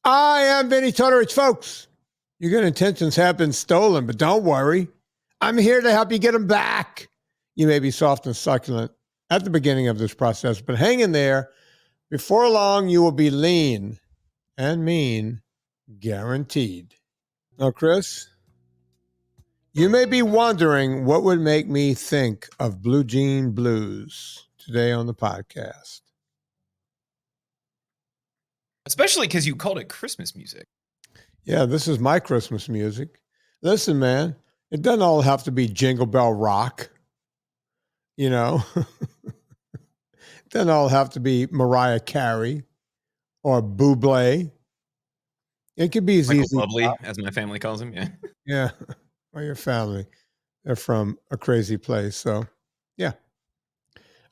I am Vinnie Tortorich, folks. Your good intentions have been stolen, but don't worry. I'm here to help you get them back. You may be soft and succulent at the beginning of this process, but hang in there. Before long, you will be lean and mean, guaranteed. Now, Chris, you may be wondering what would make me think of Blue Jean Blues today on the podcast. Especially because you called it Christmas music. Yeah, this is my Christmas music. Listen, man, it doesn't all have to be Jingle Bell Rock. You know, it doesn't all have to be Mariah Carey or Bublé. It could be Michael easy. Bublé, as my family calls him. Yeah. Yeah, or your family. They're from a crazy place. So, yeah.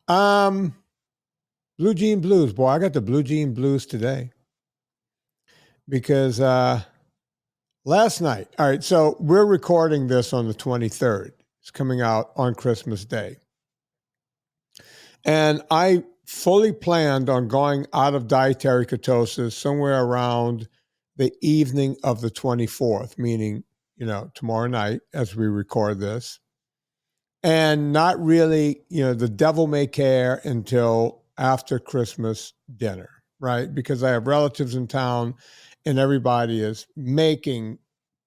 Blue Jean Blues. Boy, I got the Blue Jean Blues today because last night, all right, so we're recording this on the 23rd. It's coming out on Christmas Day. And I fully planned on going out of dietary ketosis somewhere around the evening of the 24th, meaning, tomorrow night as we record this. And not really, the devil may care until after Christmas dinner, right? Because I have relatives in town and everybody is making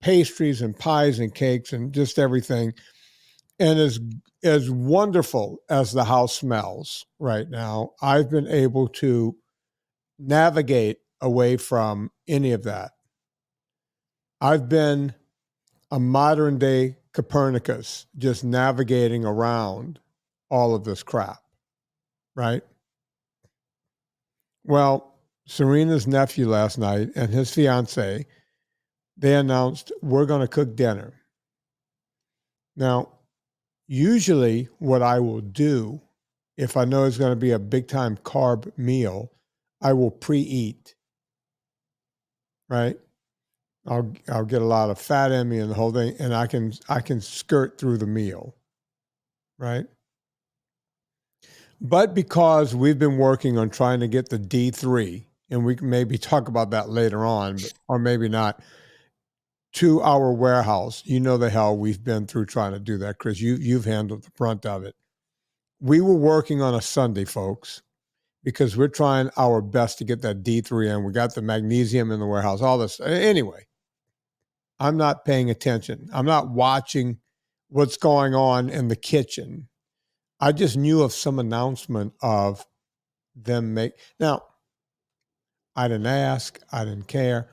pastries and pies and cakes and just everything. And as wonderful as the house smells right now, I've been able to navigate away from any of that. I've been a modern day Copernicus, just navigating around all of this crap, right? Well, Serena's nephew last night and his fiance, they announced we're going to cook dinner. Now, usually what I will do if I know it's going to be a big time carb meal, I will pre-eat, right? I'll get a lot of fat in me and the whole thing, and I can skirt through the meal, right? But because we've been working on trying to get the D3, and we can maybe talk about that later on, or maybe not, to our warehouse. You know the hell we've been through trying to do that, Chris. You've handled the brunt of it. We were working on a Sunday, folks, because we're trying our best to get that D3 in. We got the magnesium in the warehouse, all this. Anyway, I'm not paying attention. I'm not watching what's going on in the kitchen. I just knew of some announcement of them now, I didn't ask. I didn't care.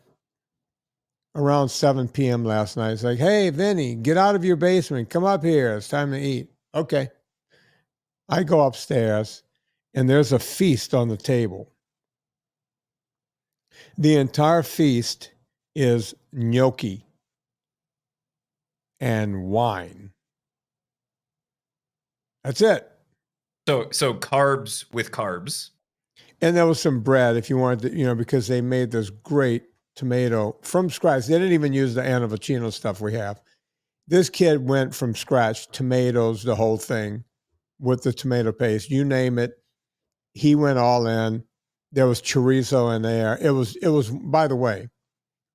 Around 7 p.m. last night, it's like, hey, Vinnie, get out of your basement. Come up here. It's time to eat. Okay. I go upstairs, and there's a feast on the table. The entire feast is gnocchi and wine. That's it. So carbs with carbs. And there was some bread if you wanted to, because they made this great tomato from scratch. They didn't even use the Anavicino stuff we have. This kid went from scratch, tomatoes, the whole thing with the tomato paste, you name it. He went all in. There was chorizo in there. It was, by the way,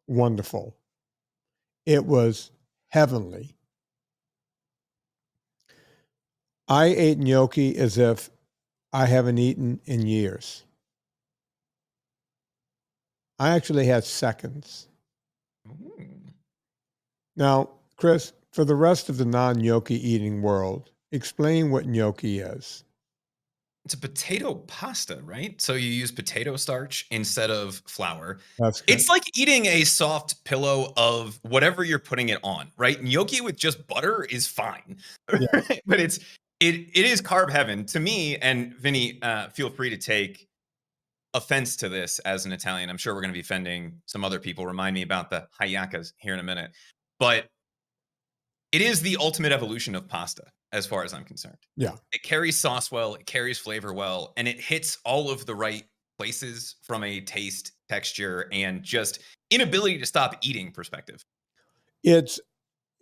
wonderful. It was heavenly. I ate gnocchi as if I haven't eaten in years. I actually had seconds. Ooh. Now, Chris, for the rest of the non-gnocchi eating world, explain what gnocchi is. It's a potato pasta, right? So you use potato starch instead of flour. That's good. It's like eating a soft pillow of whatever you're putting it on, right? Gnocchi with just butter is fine, Yeah. right? But it is carb heaven to me. And Vinny, feel free to take offense to this as an Italian. I'm sure we're going to be offending some other people. Remind me about the hallacas here in a minute. But it is the ultimate evolution of pasta, as far as I'm concerned. Yeah. It carries sauce well, it carries flavor well, and it hits all of the right places from a taste, texture, and just inability to stop eating perspective. It's,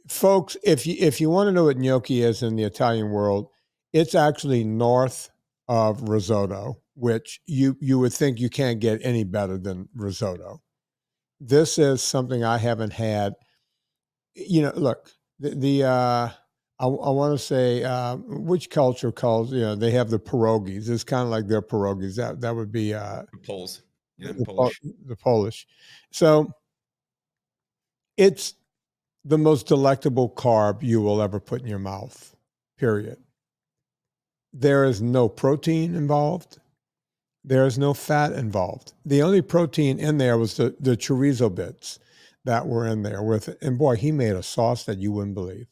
folks, if you want to know what gnocchi is in the Italian world, it's actually north of risotto, which you would think you can't get any better than risotto. this is something I haven't had. Look, I want to say which culture calls, they have the pierogies. It's kind of like their pierogies. That would be Poles. Yeah, in the, Polish. the Polish. So it's the most delectable carb you will ever put in your mouth, period. There is no protein involved. There is no fat involved. The only protein in there was the chorizo bits that were in there with it. And boy, he made a sauce that you wouldn't believe.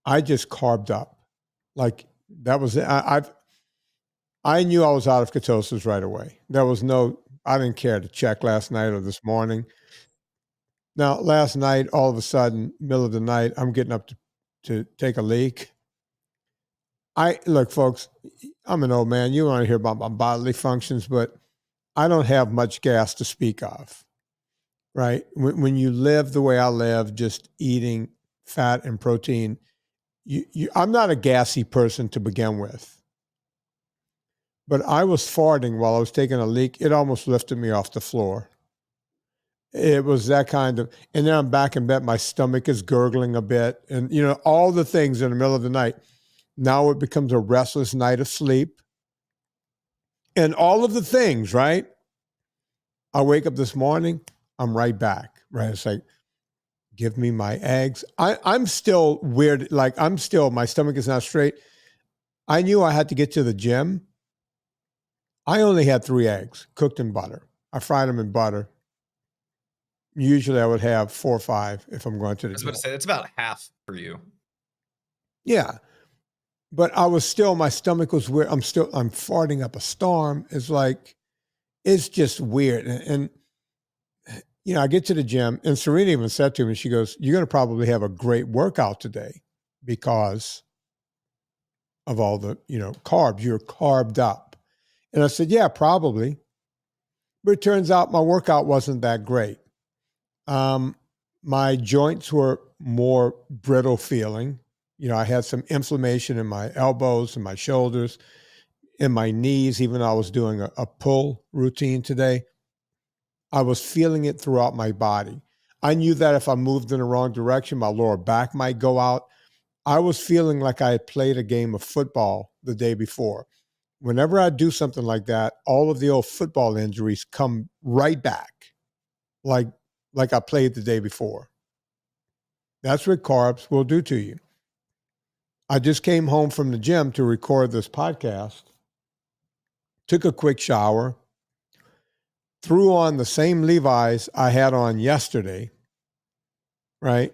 I just carved up. Like that was it. I knew I was out of ketosis right away. I didn't care to check last night or this morning. Now, last night, all of a sudden, middle of the night, I'm getting up to take a leak. Look, folks, I'm an old man. You want to hear about my bodily functions, but I don't have much gas to speak of, right? When you live the way I live, just eating fat and protein, I'm not a gassy person to begin with. But I was farting while I was taking a leak. It almost lifted me off the floor. It was that kind of, and then I'm back in bed. My stomach is gurgling a bit, and all the things in the middle of the night. Now it becomes a restless night of sleep, and all of the things. Right? I wake up this morning. I'm right back. Right? It's like, give me my eggs. I'm still weird. Like my stomach is not straight. I knew I had to get to the gym. I only had 3 eggs cooked in butter. I fried them in butter. Usually I would have 4 or 5 if I'm going to the I was gym. about to say, that's about half for you. Yeah. But I was still, my stomach was weird. I'm farting up a storm. It's just weird. And I get to the gym and Serena even said to me, she goes, you're going to probably have a great workout today because of all the, carbs. You're carved up. And I said, yeah, probably. But it turns out my workout wasn't that great. My joints were more brittle feeling. I had some inflammation in my elbows and my shoulders, in my knees, even though I was doing a pull routine today. I was feeling it throughout my body. I knew that if I moved in the wrong direction, my lower back might go out. I was feeling like I had played a game of football the day before. Whenever I do something like that, all of the old football injuries come right back, like I played the day before. That's what carbs will do to you. I just came home from the gym to record this podcast, took a quick shower, threw on the same Levi's I had on yesterday, right?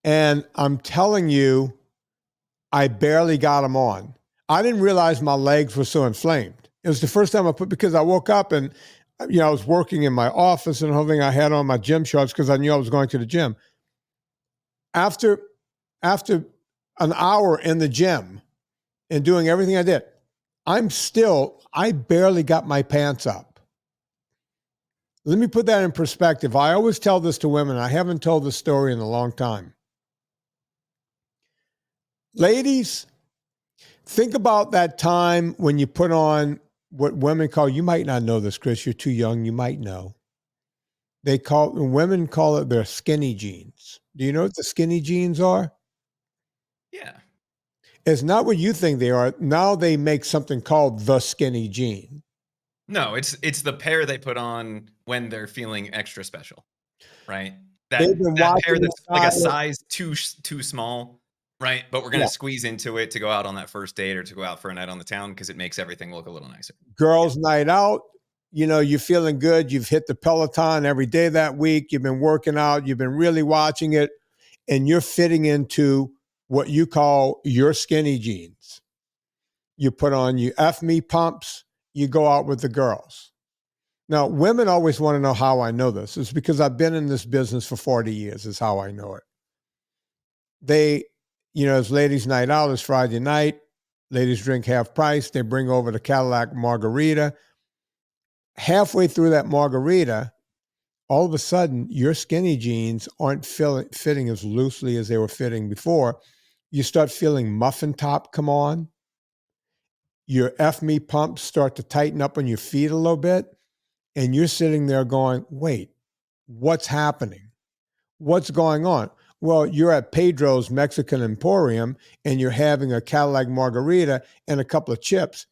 And I'm telling you, I barely got them on. I didn't realize my legs were so inflamed. It was the first time because I woke up and, I was working in my office and the whole thing. I had on my gym shorts because I knew I was going to the gym. After an hour in the gym and doing everything I did, I barely got my pants up. Let me put that in perspective. I always tell this to women. I haven't told this story in a long time. Ladies, think about that time when you put on what women call, you might not know this, Chris, you're too young, you might know. Women call it their skinny jeans. Do you know what the skinny jeans are? Yeah. It's not what you think they are. Now they make something called the skinny jean. No, it's the pair they put on when they're feeling extra special, right? That They've been that pair watching that's like a size too small, right? But we're gonna squeeze into it to go out on that first date or to go out for a night on the town because it makes everything look a little nicer. Girls' night out, you're feeling good. You've hit the Peloton every day that week. You've been working out. You've been really watching it. And you're fitting into what you call your skinny jeans. You put on your F me pumps. You go out with the girls. Now, women always want to know how I know this. It's because I've been in this business for 40 years is how I know it. They, it's ladies' night out. It's Friday night. Ladies drink half price. They bring over the Cadillac margarita. Halfway through that margarita, all of a sudden, your skinny jeans aren't fitting as loosely as they were fitting before. You start feeling muffin top come on. Your F me pumps start to tighten up on your feet a little bit. and you're sitting there going, wait, what's happening? What's going on? Well, you're at Pedro's Mexican Emporium and you're having a Cadillac margarita and a couple of chips.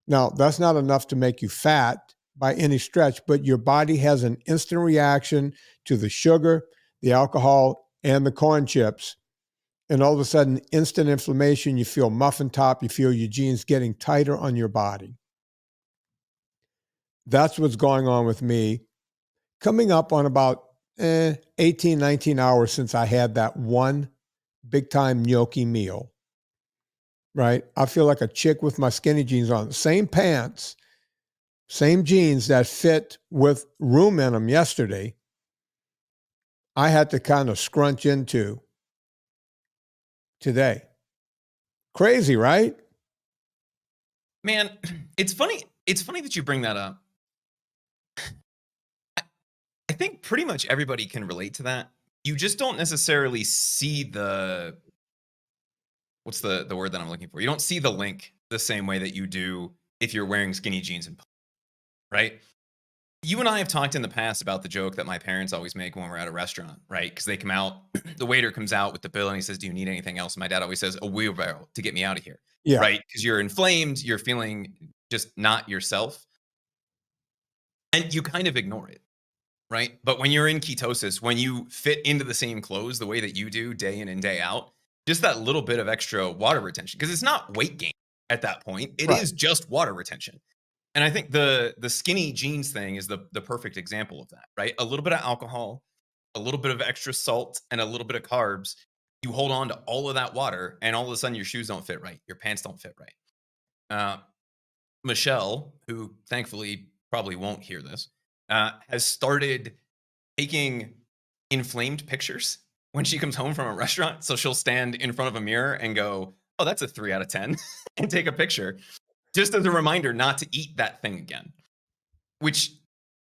Now, that's not enough to make you fat by any stretch, but your body has an instant reaction to the sugar, the alcohol, and the corn chips. And all of a sudden, instant inflammation, you feel muffin top, you feel your jeans getting tighter on your body. That's what's going on with me. Coming up on about 18, 19 hours since I had that one big time gnocchi meal, right? I feel like a chick with my skinny jeans on. Same pants, same jeans that fit with room in them yesterday. I had to kind of scrunch into today. Crazy, right? Man, it's funny. It's funny that you bring that up. I think pretty much everybody can relate to that. You just don't necessarily see what's the word that I'm looking for? You don't see the link the same way that you do if you're wearing skinny jeans and right? You and I have talked in the past about the joke that my parents always make when we're at a restaurant, right? Because they come out, the waiter comes out with the bill and he says, "Do you need anything else?" And my dad always says, "A wheelbarrow to get me out of here," Yeah, right? Because you're inflamed, you're feeling just not yourself, and you kind of ignore it, right? But when you're in ketosis, when you fit into the same clothes the way that you do day in and day out, just that little bit of extra water retention, because it's not weight gain at that point, it right, is just water retention. And I think the skinny jeans thing is the perfect example of that, right? A little bit of alcohol, a little bit of extra salt, and a little bit of carbs. You hold on to all of that water, and all of a sudden your shoes don't fit right, your pants don't fit right. Uh, Michelle, who thankfully probably won't hear this, has started taking inflamed pictures when she comes home from a restaurant. So she'll stand in front of a mirror and go, "Oh, that's a 3 out of 10," and take a picture just as a reminder not to eat that thing again, which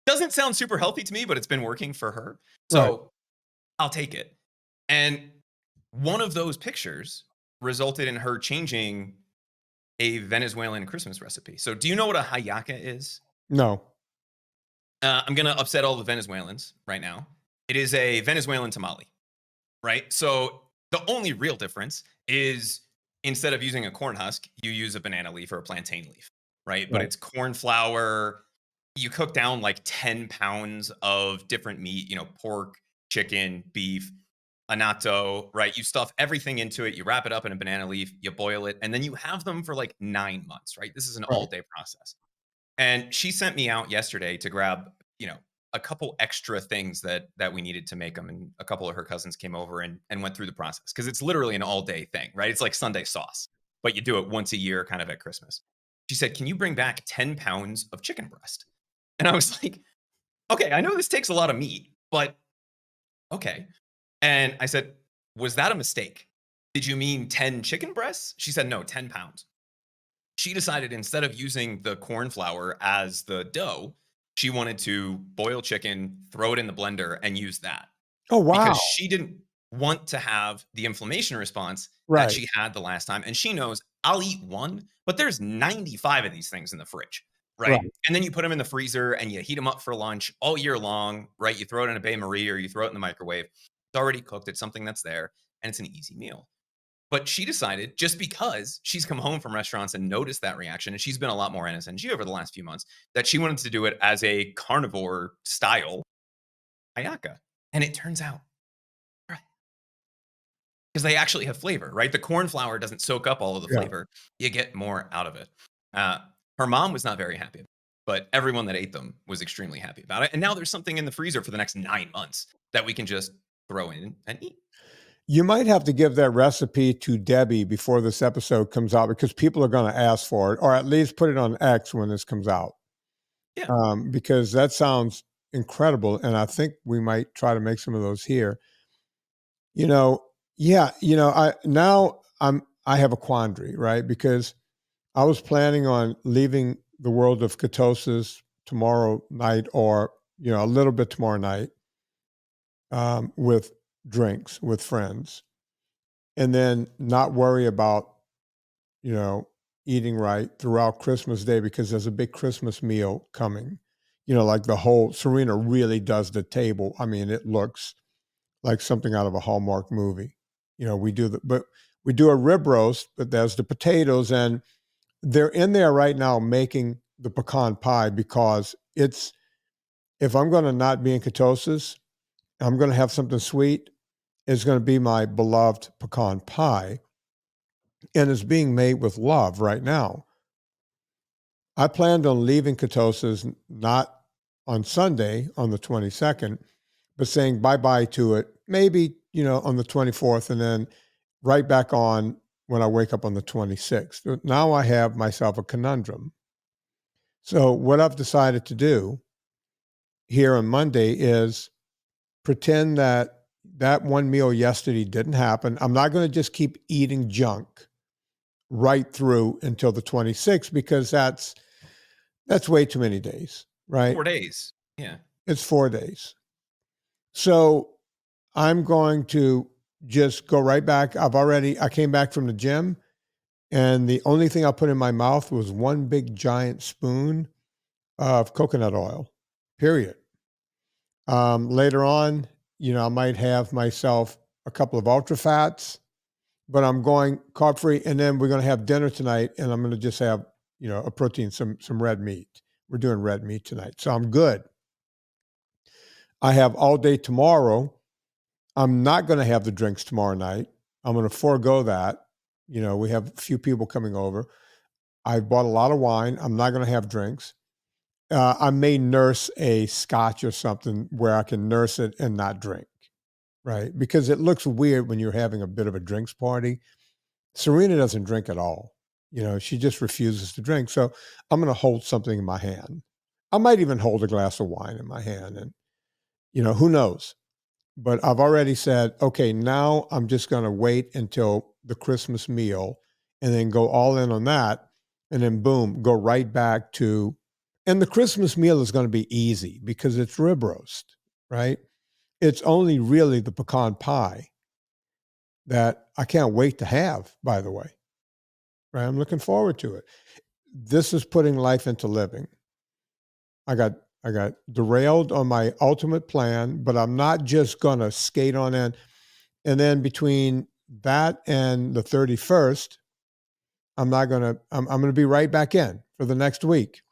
doesn't sound super healthy to me, but it's been working for her. right. So I'll take it. And one of those pictures resulted in her changing a Venezuelan Christmas recipe. So do you know what a hallaca is? No, I'm going to upset all the Venezuelans right now. It is a Venezuelan tamale, right? So the only real difference is instead of using a corn husk, you use a banana leaf or a plantain leaf, right? But right, it's corn flour. You cook down like 10 pounds of different meat, pork, chicken, beef, annatto, right? You stuff everything into it. You wrap it up in a banana leaf, you boil it, and then you have them for like 9 months, right? This is an all right. day process. And she sent me out yesterday to grab, a couple extra things that we needed to make them. And a couple of her cousins came over and went through the process because it's literally an all day thing, right? It's like Sunday sauce, but you do it once a year, kind of at Christmas. She said, "Can you bring back 10 pounds of chicken breast?" And I was like, "Okay, I know this takes a lot of meat, but okay." And I said, "Was that a mistake? Did you mean 10 chicken breasts?" She said, "No, 10 pounds." She decided instead of using the corn flour as the dough, she wanted to boil chicken, throw it in the blender, and use that Oh, because wow. she didn't want to have the inflammation response that Right, she had the last time. And she knows I'll eat one, but there's 95 of these things in the fridge, right? right. And then you put them in the freezer and you heat them up for lunch all year long, right? You throw it in a bain marie or you throw it in the microwave. It's already cooked. It's something that's there and it's an easy meal. But she decided just because she's come home from restaurants and noticed that reaction, and she's been a lot more NSNG over the last few months, that she wanted to do it as a carnivore style ayaka. And it turns out because they actually have flavor, right? The corn flour doesn't soak up all of the Yeah. flavor. You get more out of it. Uh, Her mom was not very happy, but everyone that ate them was extremely happy about it. And now there's something in the freezer for the next 9 months that we can just throw in and eat. You might have to give that recipe to Debbie before this episode comes out because people are going to ask for it, or at least put it on X when this comes out. Yeah. Because that sounds incredible, and I think we might try to make some of those here. You know, yeah, I have a quandary, right? Because I was planning on leaving the world of ketosis tomorrow night, or a little bit tomorrow night, with drinks with friends, and then not worry about you know eating right throughout Christmas Day because there's a big Christmas meal coming. like the whole Serena really does the table. I mean, it looks like something out of a Hallmark movie. But we do a rib roast, but there's the potatoes, and they're in there right now making the pecan pie because if I'm going to not be in ketosis, I'm going to have something sweet. It's going to be my beloved pecan pie, and it's being made with love right now. I planned on leaving ketosis not on Sunday on the 22nd, but saying bye-bye to it, maybe, on the 24th, and then right back on when I wake up on the 26th. Now I have myself a conundrum. So what I've decided to do here on Monday is pretend that one meal yesterday didn't happen. I'm not going to just keep eating junk right through until the 26th because that's way too many days, right? 4 days. Yeah. It's 4 days. So I'm going to just go right back. I came back from the gym, and the only thing I put in my mouth was one big giant spoon of coconut oil, period. Later on, I might have myself a couple of ultra fats, but I'm going carb free. And then we're going to have dinner tonight, and I'm going to just have, a protein, some red meat. We're doing red meat tonight. So I'm good. I have all day tomorrow. I'm not going to have the drinks tomorrow night. I'm going to forego that. We have a few people coming over. I bought a lot of wine. I'm not going to have drinks. I may nurse a scotch or something where I can nurse it and not drink, right? Because it looks weird when you're having a bit of a drinks party. Serena doesn't drink at all. She just refuses to drink. So I'm going to hold something in my hand. I might even hold a glass of wine in my hand, and, who knows? But I've already said, okay, now I'm just going to wait until the Christmas meal and then go all in on that. And then boom, go right back to, and the Christmas meal is going to be easy because it's rib roast, right? It's only really the pecan pie that I can't wait to have, by the way, right? I'm looking forward to it. This is putting life into living. I got derailed on my ultimate plan, but I'm not just going to skate on in. And then between that and the 31st, I'm going to be right back in for the next week.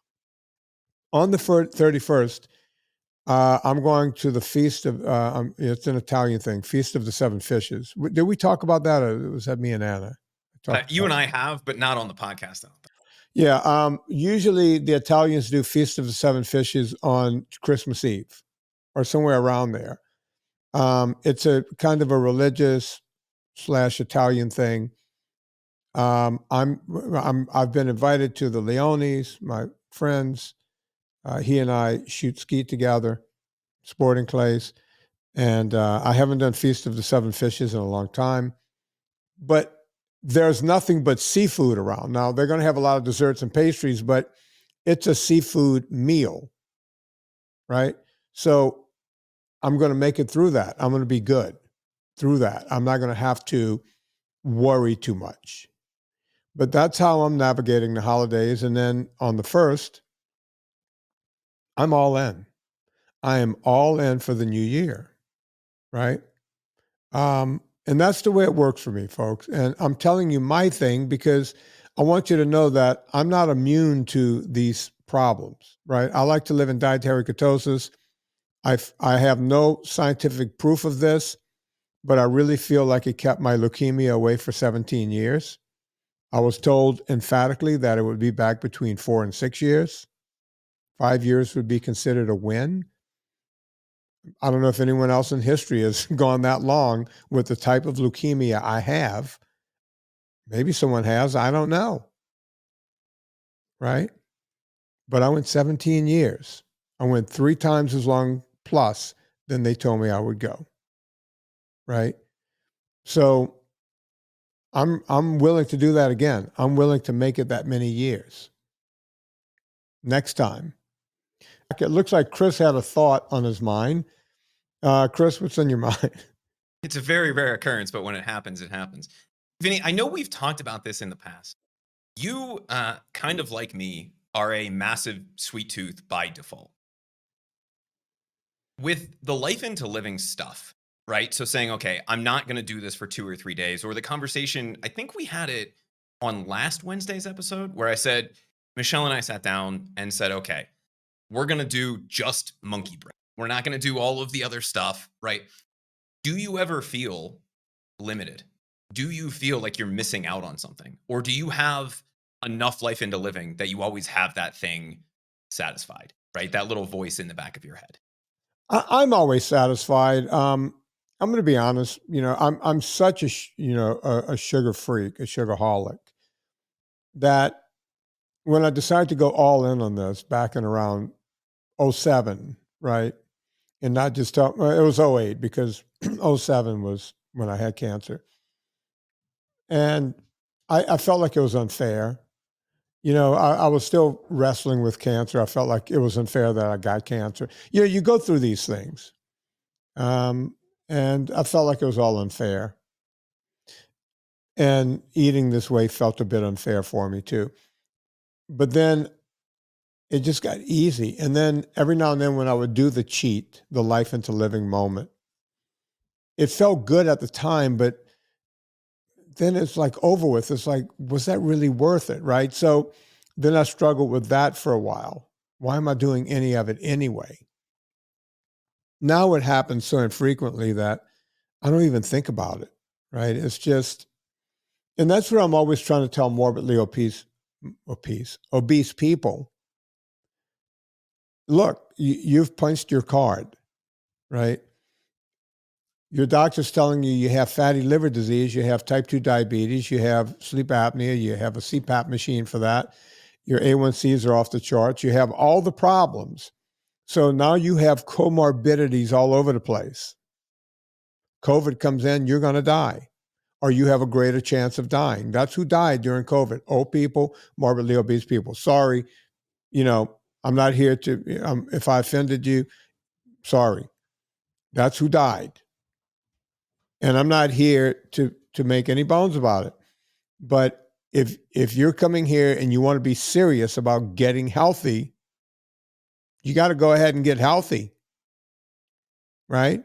On the 31st, I'm going to the Feast of, it's an Italian thing, Feast of the Seven Fishes. Did we talk about that, or was that me and Anna? You and I have, but not on the podcast. I don't think. Yeah. Usually the Italians do Feast of the Seven Fishes on Christmas Eve or somewhere around there. It's a kind of a religious / Italian thing. I've been invited to the Leones, my friends. He and I shoot ski together, sporting clays, and I haven't done Feast of the Seven Fishes in a long time. But there's nothing but seafood around. Now, they're going to have a lot of desserts and pastries, but it's a seafood meal, right? So I'm going to make it through that. I'm going to be good through that. I'm not going to have to worry too much. But that's how I'm navigating the holidays. And then on the 1st, I'm all in. I am all in for the new year, right? And that's the way it works for me, folks. And I'm telling you my thing because I want you to know that I'm not immune to these problems, right? I like to live in dietary ketosis. I have no scientific proof of this, but I really feel like it kept my leukemia away for 17 years. I was told emphatically that it would be back between 4 and 6 years. 5 years would be considered a win. I don't know if anyone else in history has gone that long with the type of leukemia I have. Maybe someone has, I don't know. Right? But I went 17 years. I went 3 times as long plus than they told me I would go. Right? So I'm willing to do that again. I'm willing to make it that many years. Next time. It looks like Chris had a thought on his mind. Chris, what's on your mind? It's a very rare occurrence, but when it happens, it happens. Vinny, I know we've talked about this in the past. You, kind of like me, are a massive sweet tooth by default. with the life into living stuff, right? So saying, okay, I'm not going to do this for 2 or 3 days, or the conversation, I think we had it on last Wednesday's episode where I said, Michelle and I sat down and said, okay, we're going to do just monkey bread. We're not going to do all of the other stuff, right? Do you ever feel limited? Do you feel like you're missing out on something? Or do you have enough life into living that you always have that thing satisfied, right? That little voice in the back of your head. I'm always satisfied. I'm going to be honest. I'm such a a sugar freak, a sugarholic, that when I decided to go all in on this back in around '07, right, and not just talk, well, it was '08 because '07 was when I had cancer, and I felt like it was unfair. I was still wrestling with cancer. I felt like it was unfair that I got cancer. You go through these things. Um, and I felt like it was all unfair. And eating this way felt a bit unfair for me too. But then it just got easy. And then every now and then when I would do the cheat, the life into living moment, it felt good at the time, but then it's like over with. It's like, was that really worth it? Right. So then I struggled with that for a while. Why am I doing any of it anyway? Now it happens so infrequently that I don't even think about it. Right. It's just, and that's what I'm always trying to tell morbidly obese people. Look, you've punched your card, right? Your doctor's telling you you have fatty liver disease, you have type 2 diabetes, you have sleep apnea, you have a CPAP machine for that. Your A1Cs are off the charts. You have all the problems. So now you have comorbidities all over the place. COVID comes in, you're going to die, or you have a greater chance of dying. That's who died during COVID. Old people, morbidly obese people. Sorry, I'm not here to, if I offended you, sorry. That's who died. And I'm not here to make any bones about it. But if you're coming here and you want to be serious about getting healthy, you got to go ahead and get healthy, right?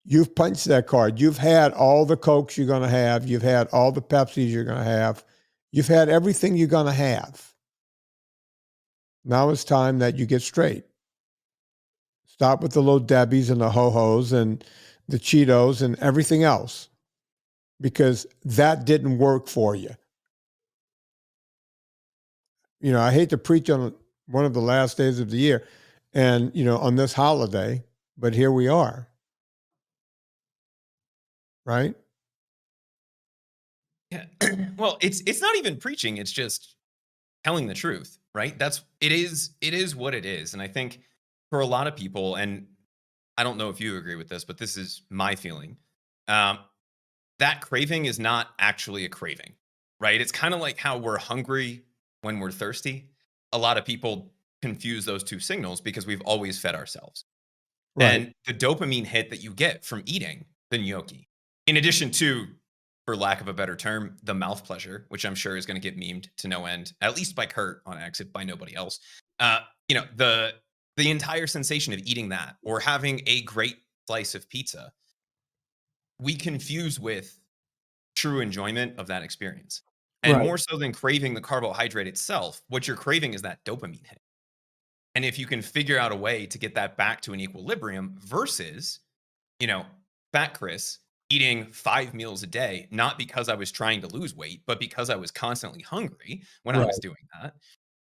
You've punched that card. You've had all the Cokes you're going to have. You've had all the Pepsis you're going to have. You've had everything you're going to have. Now it's time that you get straight. Stop with the little Debbies and the Ho-Hos and the Cheetos and everything else, because that didn't work for you. I hate to preach on one of the last days of the year and, on this holiday, but here we are, right? Yeah. Well, it's not even preaching, it's just telling the truth, right? It is what it is. And I think for a lot of people, and I don't know if you agree with this, but this is my feeling. Um, that craving is not actually a craving, right? It's kind of like how we're hungry when we're thirsty. A lot of people confuse those two signals because we've always fed ourselves. Right. And the dopamine hit that you get from eating the gnocchi, in addition to, for lack of a better term, the mouth pleasure, which I'm sure is going to get memed to no end, at least by Kurt on X, if by nobody else. Uh, the entire sensation of eating that or having a great slice of pizza, we confuse with true enjoyment of that experience. And Right. more so than craving the carbohydrate itself, what you're craving is that dopamine hit. And if you can figure out a way to get that back to an equilibrium versus, you know, fat Chris eating 5 meals a day, not because I was trying to lose weight, but because I was constantly hungry when I was Right. doing that,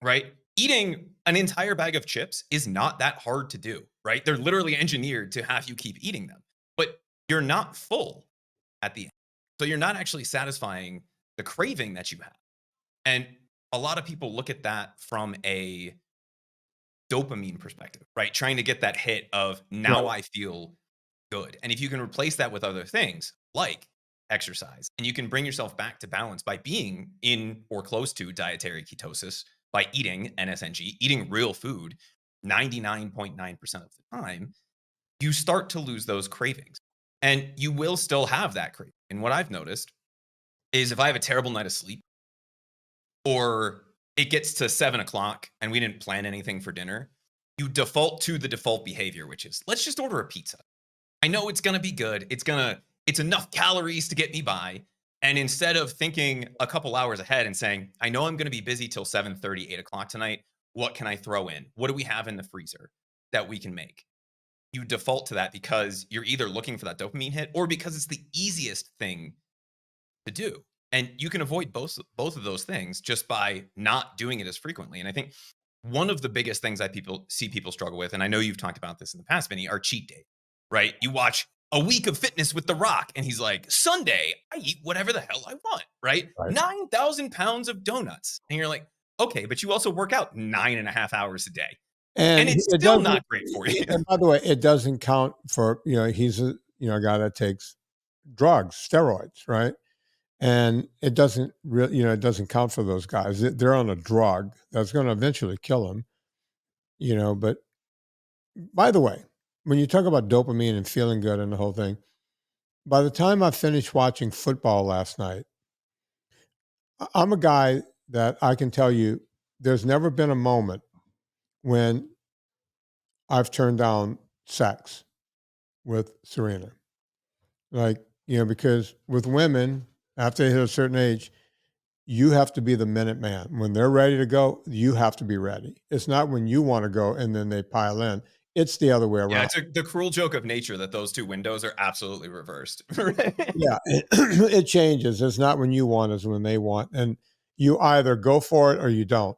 right? Eating an entire bag of chips is not that hard to do, right? They're literally engineered to have you keep eating them, but you're not full at the end. So you're not actually satisfying the craving that you have. And a lot of people look at that from a dopamine perspective, right? Trying to get that hit of now Right. I feel good. And if you can replace that with other things like exercise, and you can bring yourself back to balance by being in or close to dietary ketosis, by eating NSNG, eating real food 99.9% of the time, you start to lose those cravings. And you will still have that craving. And what I've noticed is if I have a terrible night of sleep or it gets to 7 o'clock and we didn't plan anything for dinner, you default to the default behavior, which is let's just order a pizza. I know it's gonna be good. It's enough calories to get me by. And instead of thinking a couple hours ahead and saying, I know I'm gonna be busy till 7:30, 8 o'clock tonight. What can I throw in? What do we have in the freezer that we can make? You default to that because you're either looking for that dopamine hit or because it's the easiest thing to do. And you can avoid both of those things just by not doing it as frequently. And I think one of the biggest things I people see people struggle with, and I know you've talked about this in the past, Vinny, are cheat days, right? You watch a week of fitness with The Rock, and he's like, Sunday, I eat whatever the hell I want, right? Right. 9,000 pounds of donuts. And you're like, okay, but you also work out 9.5 hours a day. And And it's it still doesn't. not great for you. And by the way, it doesn't count for he's a guy that takes drugs, steroids, right? And it doesn't really it doesn't count for those guys. They're on a drug that's going to eventually kill them. But by the way, when you talk about dopamine and feeling good and the whole thing, by the time I finished watching football last night, I'm a guy that I can tell you there's never been a moment when I've turned down sex with Serena. Like, because with women, after they hit a certain age, you have to be the minute man. When they're ready to go, you have to be ready. It's not when you want to go and then they pile in. It's the other way Yeah, around. it's the cruel joke of nature that those two windows are absolutely reversed. Yeah, it changes. It's not when you want, it's when they want. And you either go for it or you don't.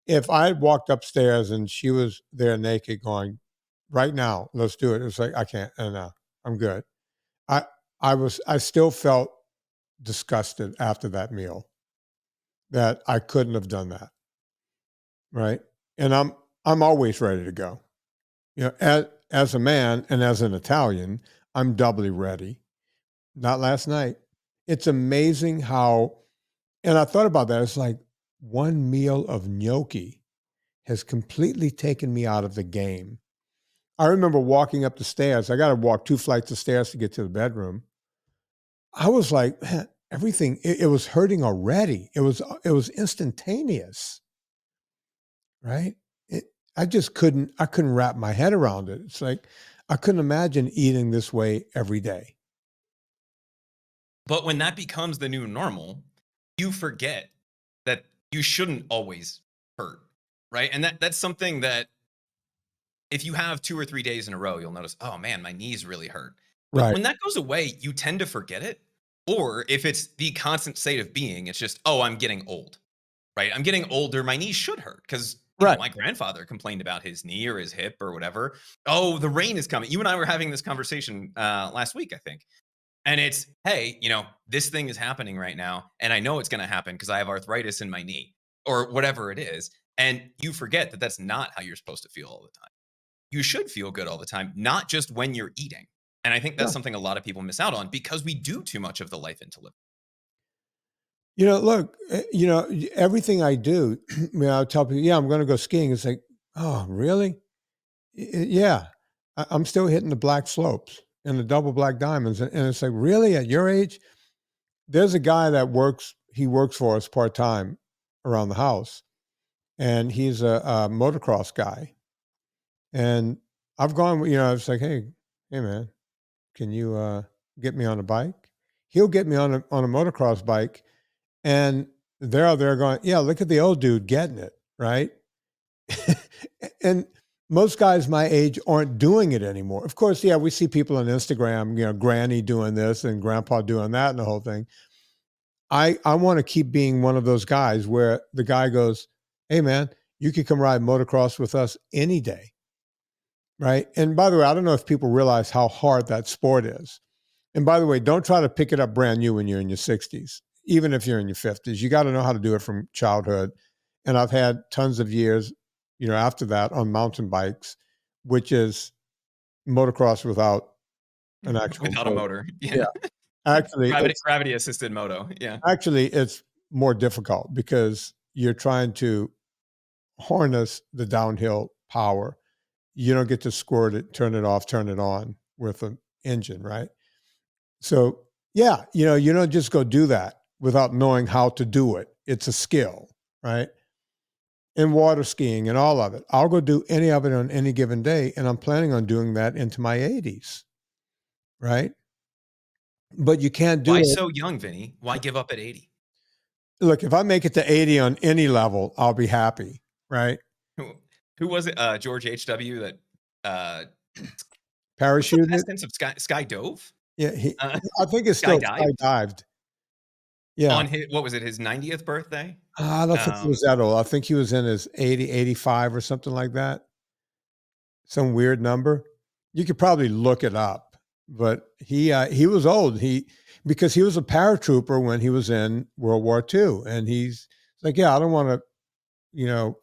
If I had walked upstairs and she was there naked going, right now, let's do it. It's like, I can't. No, I'm good. I I still felt disgusted after that meal that I couldn't have done that. Right. And I'm always ready to go. As a man and as an Italian, I'm doubly ready. Not last night. It's amazing how, and I thought about that. It's like one meal of gnocchi has completely taken me out of the game. I remember walking up the stairs. I got to walk 2 flights of stairs to get to the bedroom. I was like, man, everything, it was hurting already. It was instantaneous, right? It, I couldn't wrap my head around it. It's like, I couldn't imagine eating this way every day. But when that becomes the new normal, you forget that you shouldn't always hurt, right? And that's something that if you have 2 or 3 days in a row, you'll notice, "Oh, man, my knees really hurt." But Right. when that goes away, you tend to forget it. Or if it's the constant state of being, it's just, "Oh, I'm getting old." Right? I'm getting older, my knees should hurt because, Right. my grandfather complained about his knee or his hip or whatever. "Oh, the rain is coming." You and I were having this conversation, last week, I think. And it's, "Hey, this thing is happening right now, and I know it's gonna happen because I have arthritis in my knee," or whatever it is. And you forget that that's not how you're supposed to feel all the time. You should feel good all the time, not just when you're eating. And I think Yeah. that's something a lot of people miss out on because we do too much of the life into live. Look, everything I do, I tell people, yeah, I'm going to go skiing. It's like, oh, really? Yeah. I'm still hitting the black slopes and the double black diamonds. And it's like, really, at your age? There's a guy that he works for us part time around the house, and he's a motocross guy. And I've gone, it's like, hey, man, can you get me on a bike? He'll get me on a motocross bike. And they're out there going, yeah, look at the old dude getting it, right? And most guys my age aren't doing it anymore. Of course, yeah, we see people on Instagram, granny doing this and grandpa doing that and the whole thing. I want to keep being one of those guys where the guy goes, hey, man, you could come ride motocross with us any day, right? And by the way, I don't know if people realize how hard that sport is. And by the way, don't try to pick it up brand new when you're in your 60s, even if you're in your 50s. You got to know how to do it from childhood. And I've had tons of years, after that on mountain bikes, which is motocross without an actual Without a motor. motor. Yeah. Yeah. Actually, Gravity assisted moto. Yeah. it's more difficult because you're trying to harness the downhill power. You don't get to squirt it, turn it off, turn it on with an engine, right? So, yeah, you don't just go do that without knowing how to do it. It's a skill, right? and water skiing and all of it. I'll go do any of it on any given day, and I'm planning on doing that into my 80s, right? But you can't do Why it. so young, Vinny? Why give up at 80? Look, if I make it to 80 on any level, I'll be happy, right? Who was it? George H.W. that what's the Parachuted. past tense of sky dove? Yeah, I think it's Sky still dived skydived. Yeah. on his, what was it, his 90th birthday? I don't think he was that old. I think he was in his 80, 85 or something like that. Some weird number. You could probably look it up, but he was old. Because he was a paratrooper when he was in World War II, and he's like, yeah, I don't want to,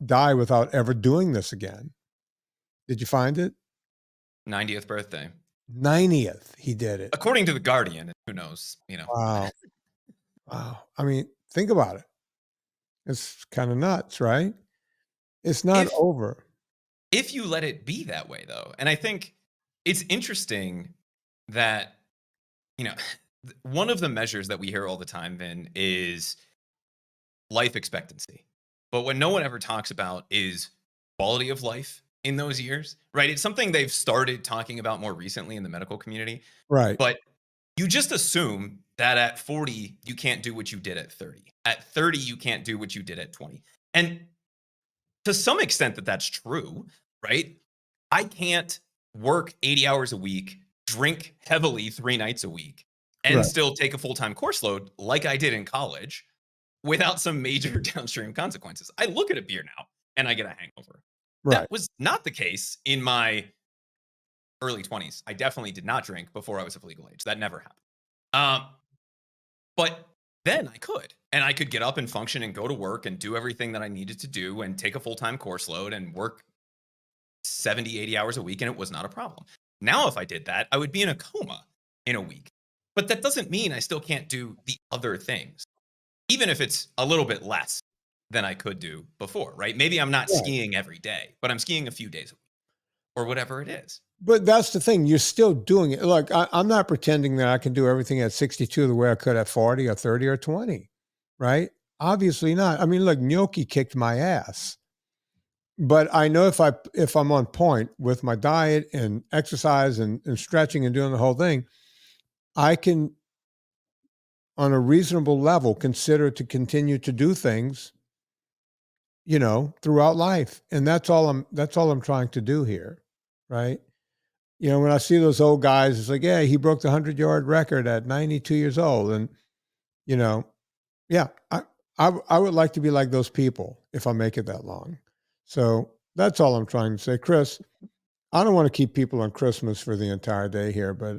die without ever doing this again. Did you find it? 90th birthday. 90th, he did it. According to the Guardian, who knows, Wow. Wow. I mean, think about it. It's kind of nuts, right? It's not over. If you let it be that way, though. And I think it's interesting that, one of the measures that we hear all the time, Vin, is life expectancy. But what no one ever talks about is quality of life in those years, right? It's something they've started talking about more recently in the medical community. Right. But you just assume that at 40, you can't do what you did at 30. At 30, you can't do what you did at 20. And to some extent that's true, right? I can't work 80 hours a week, drink heavily 3 nights a week, and Right. still take a full-time course load like I did in college without some major downstream consequences. I look at a beer now and I get a hangover. Right. That was not the case in my early 20s. I definitely did not drink before I was of legal age. That never happened. But then I could. And I could get up and function and go to work and do everything that I needed to do and take a full-time course load and work 70, 80 hours a week, and it was not a problem. Now, if I did that, I would be in a coma in a week. But that doesn't mean I still can't do the other things, even if it's a little bit less than I could do before, right? Maybe I'm not skiing every day, but I'm skiing a few days a week or whatever it is. But that's the thing. You're still doing it. Look, I'm not pretending that I can do everything at 62 the way I could at 40 or 30 or 20, right? Obviously not. I mean, look, gnocchi kicked my ass. But I know if I'm on point with my diet and exercise and stretching and doing the whole thing, I can, on a reasonable level, consider to continue to do things, throughout life. And that's all I'm trying to do here, right? When I see those old guys, it's like, yeah, he broke the 100-yard record at 92 years old. And, yeah, I would like to be like those people if I make it that long. So that's all I'm trying to say. Chris, I don't want to keep people on Christmas for the entire day here, but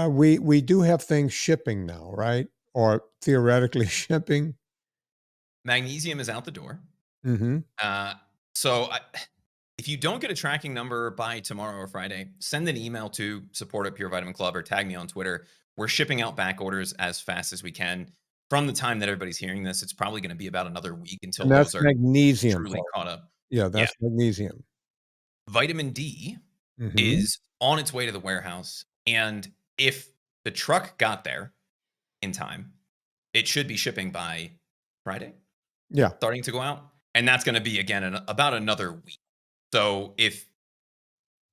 we do have things shipping now, right? Or theoretically shipping. Magnesium is out the door. Mm-hmm. So if you don't get a tracking number by tomorrow or Friday, send an email to support@Pure Vitamin Club or tag me on Twitter. We're shipping out back orders as fast as we can. From the time that everybody's hearing this, it's probably going to be about another week until those are magnesium truly caught up. Yeah, that's magnesium. Vitamin D is on its way to the warehouse. And if the truck got there in time, it should be shipping by Friday. Yeah. Starting to go out. And that's going to be, again, about another week. So if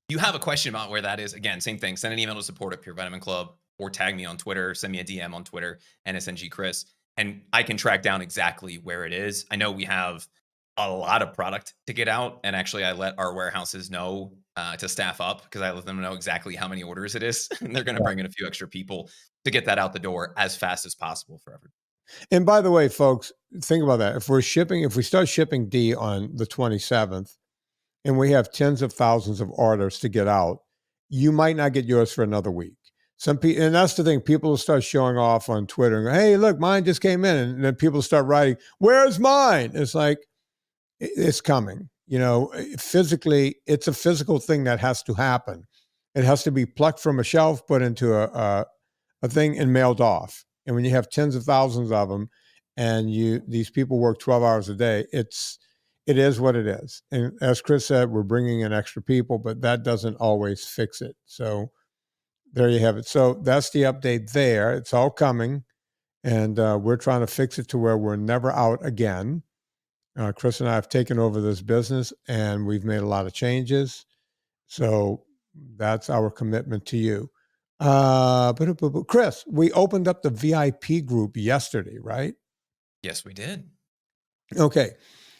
you have a question about where that is, again, same thing. Send an email to support@Pure Vitamin Club or tag me on Twitter. Send me a DM on Twitter, NSNG Chris, and I can track down exactly where it is. I know we have a lot of product to get out, and actually I let our warehouses know to staff up because I let them know exactly how many orders it is, and they're going to bring in a few extra people to get that out the door as fast as possible for everyone. And by the way, folks, think about that. If we start shipping D on the 27th, and we have tens of thousands of orders to get out, you might not get yours for another week. Some people, and that's the thing, people will start showing off on Twitter and go, hey, look, mine just came in. And then people start writing, where's mine? It's like, it's coming. Physically, it's a physical thing that has to happen. It has to be plucked from a shelf, put into a thing and mailed off. And when you have tens of thousands of them and these people work 12 hours a day, it is what it is. And as Chris said, we're bringing in extra people, but that doesn't always fix it. So there you have it. So that's the update there. It's all coming. And we're trying to fix it to where we're never out again. Chris and I have taken over this business, and we've made a lot of changes. So that's our commitment to you. But Chris, we opened up the VIP group yesterday, right? Yes, we did. Okay.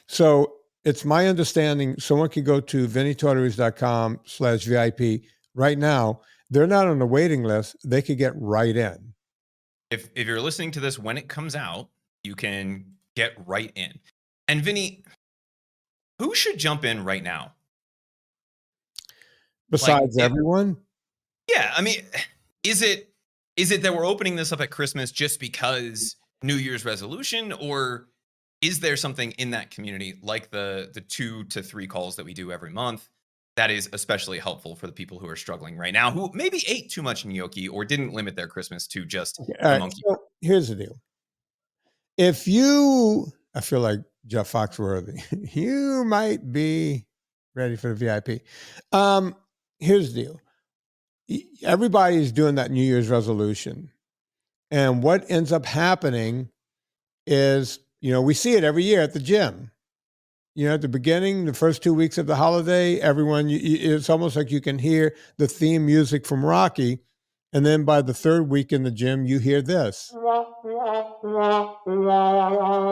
So it's my understanding someone can go to vinnietortorich.com/VIP right now. They're not on the waiting list. They could get right in. If you're listening to this when it comes out, you can get right in. And Vinnie, who should jump in right now? Besides everyone? Yeah, I mean, is it that we're opening this up at Christmas just because New Year's resolution, or is there something in that community like the 2 to 3 calls that we do every month that is especially helpful for the people who are struggling right now, who maybe ate too much gnocchi or didn't limit their Christmas to just the monkey? So here's the deal. I feel like Jeff Foxworthy, you might be ready for the VIP. Here's the deal. Everybody's doing that New Year's resolution. And what ends up happening is, we see it every year at the gym. At the beginning, the first 2 weeks of the holiday, everyone, it's almost like you can hear the theme music from Rocky. And then by the third week in the gym, you hear this.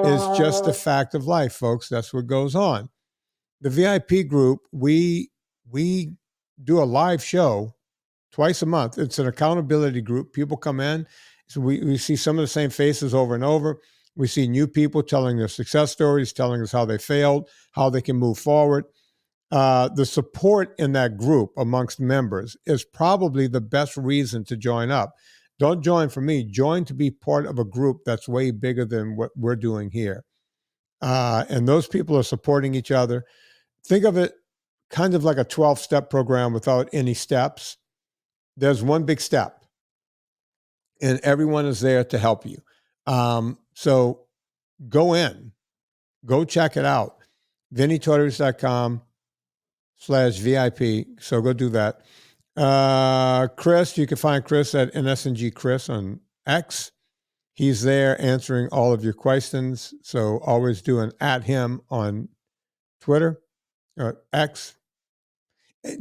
It's just a fact of life, folks. That's what goes on. The VIP group, we do a live show twice a month. It's an accountability group. People come in. So we see some of the same faces over and over. We see new people telling their success stories, telling us how they failed, how they can move forward. The support in that group amongst members is probably the best reason to join up. Don't join for me. Join to be part of a group that's way bigger than what we're doing here. And those people are supporting each other. Think of it kind of like a 12-step program without any steps. There's one big step, and everyone is there to help you. So go in, go check it out. VinnieTortorich.com/VIP. So go do that. Chris, you can find Chris at NSNG Chris on X. He's there answering all of your questions. So always do an @him on Twitter or X.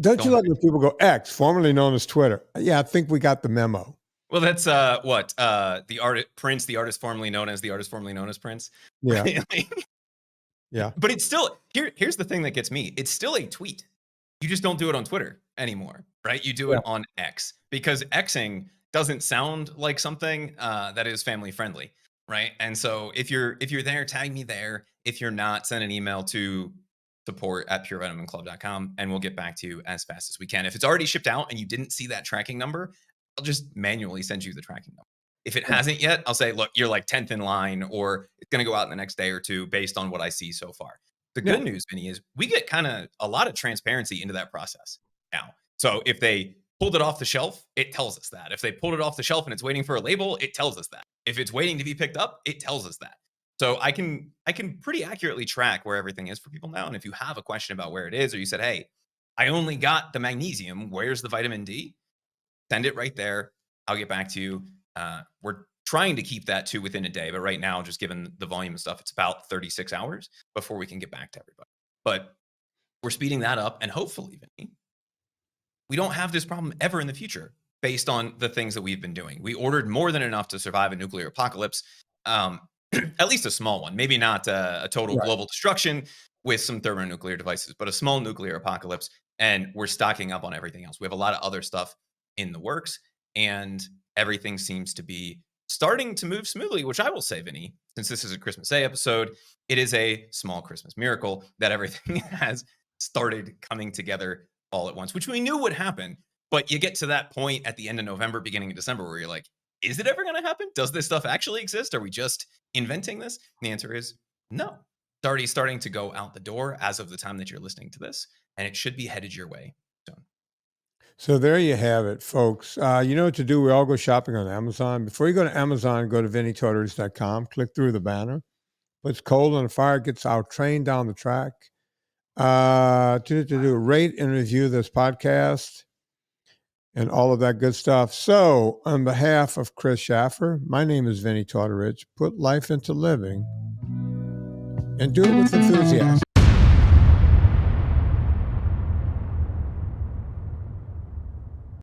Don't you like when people go X, formerly known as Twitter? Yeah, I think we got the memo. Well, that's the artist Prince, the artist formerly known as Prince. Yeah. Right? Yeah. But it's still here's the thing that gets me. It's still a tweet. You just don't do it on Twitter anymore, right? You do it on X, because Xing doesn't sound like something that is family friendly, right? And so if you're there, tag me there. If you're not, send an email to support@purevitamin.club.com and we'll get back to you as fast as we can. If it's already shipped out and you didn't see that tracking number, I'll just manually send you the tracking number. If it hasn't yet, I'll say, look, you're like 10th in line, or it's going to go out in the next day or two based on what I see so far. The good news, Vinnie, is we get kind of a lot of transparency into that process now. So if they pulled it off the shelf, it tells us that. If they pulled it off the shelf and it's waiting for a label, it tells us that. If it's waiting to be picked up, it tells us that. So I can pretty accurately track where everything is for people now. And if you have a question about where it is, or you said, hey, I only got the magnesium, where's the vitamin D? Send it right there. I'll get back to you. We're trying to keep that to within a day, but right now, just given the volume of stuff, it's about 36 hours before we can get back to everybody. But we're speeding that up, and hopefully, Vinnie, we don't have this problem ever in the future based on the things that we've been doing. We ordered more than enough to survive a nuclear apocalypse, at least a small one, maybe not a total global destruction with some thermonuclear devices, but a small nuclear apocalypse, and we're stocking up on everything else. We have a lot of other stuff in the works, and everything seems to be starting to move smoothly, which I will say, Vinnie, since this is a Christmas Day episode, it is a small Christmas miracle that everything has started coming together all at once, which we knew would happen. But you get to that point at the end of November, beginning of December, where you're like, is it ever going to happen? Does this stuff actually exist? Are we just inventing this? And the answer is no. It's already starting to go out the door as of the time that you're listening to this, and it should be headed your way soon. So there you have it, folks. You know what to do. We all go shopping on Amazon. Before you go to Amazon, go to VinnieTortorich.com, click through the banner, puts coal on the fire, gets our train down the track. Rate and review this podcast and all of that good stuff. So on behalf of Chris Shaffer, my name is Vinnie Tortorich. Put life into living and do it with enthusiasm.